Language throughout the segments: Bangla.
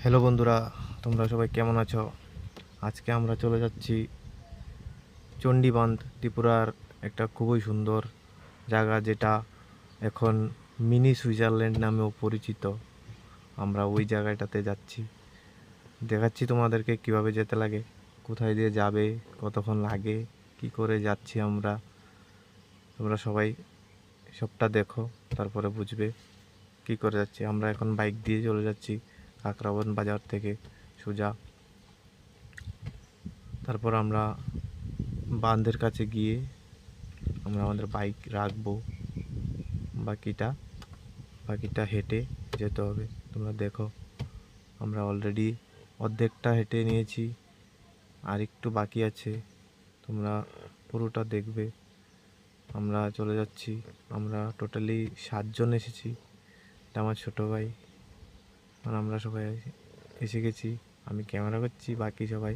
হ্যালো বন্ধুরা, তোমরা সবাই কেমন আছো? আজকে আমরা চলে যাচ্ছি চণ্ডীবান্ধ, ত্রিপুরার একটা খুবই সুন্দর জায়গা, যেটা এখন মিনি সুইজারল্যান্ড নামেও পরিচিত। আমরা ওই জায়গাটাতে যাচ্ছি, দেখাচ্ছি তোমাদেরকে কিভাবে যেতে লাগে, কোথায় দিয়ে যাবে, কতক্ষণ লাগে, কি করে যাচ্ছি আমরা। তোমরা সবাই সবটা দেখো, তারপরে বুঝবে কি করে যাচ্ছি। আমরা এখন বাইক দিয়ে চলে যাচ্ছি কাকরাবন বাজার থেকে সোজা। তারপর আমরা বাঁধের কাছে গিয়ে আমরা আমাদের বাইক রাখবো। বাকিটা বাকিটা হেঁটে যেতে হবে। তোমরা দেখো, আমরা অলরেডি অর্ধেকটা হেঁটে নিয়েছি, আর একটু বাকি আছে। তোমরা পুরোটা দেখবে। আমরা চলে যাচ্ছি। আমরা টোটালি 7 জন এসেছি। এটা আমার ছোটো ভাই, আর আমরা সবাই এসে গেছি। আমি ক্যামেরা করছি, বাকি সবাই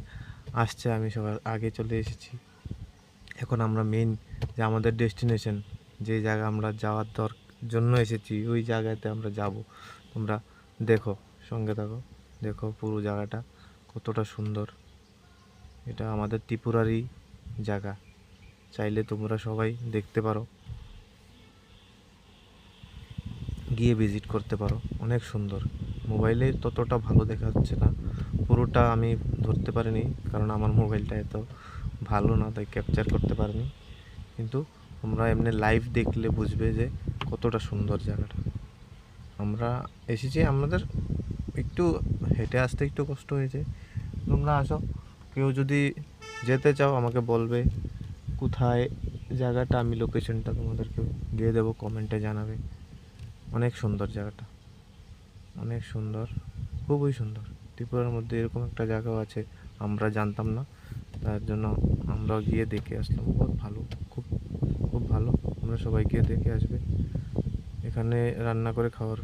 আসছে, আমি সবার আগে চলে এসেছি। এখন আমরা মেইন যে আমাদের ডেস্টিনেশন, যে জায়গা আমরা যাওয়ার জন্য এসেছি, ওই জায়গাতে আমরা যাব। তোমরা দেখো, সঙ্গে থাকো, দেখো পুরো জায়গাটা কতটা সুন্দর। এটা আমাদের ত্রিপুরারই জায়গা, চাইলে তোমরা সবাই দেখতে পারো, গিয়ে ভিজিট করতে পারো। অনেক সুন্দর। মোবাইলে ততটা ভালো দেখা যাচ্ছে না, পুরোটা আমি ধরতে পারিনি, কারণ আমার মোবাইলটা এত ভালো না, তাই ক্যাপচার করতে পারিনি। কিন্তু তোমরা এমনি লাইভ দেখলে বুঝবে যে কতটা সুন্দর জায়গাটা। আমরা এসেছি, আমাদের একটু হেঁটে আসতে একটু কষ্ট হয়েছে। তোমরা আসো, কেউ যদি যেতে চাও আমাকে বলবে কোথায় জায়গাটা, আমি লোকেশনটা তোমাদেরকে দিয়ে দেবো, কমেন্টে জানাবে। অনেক সুন্দর জায়গাটা, অনেক সুন্দর, খুবই সুন্দর। ত্রিপুরার মধ্যে এরকম একটা জায়গাও আছে, আমরা জানতাম না, তার জন্য আমরা গিয়ে দেখে আসলাম। বহুত ভালো, খুব খুব ভালো। আমরা সবাই গিয়ে দেখে আসবে। এখানে রান্না করে খাওয়ার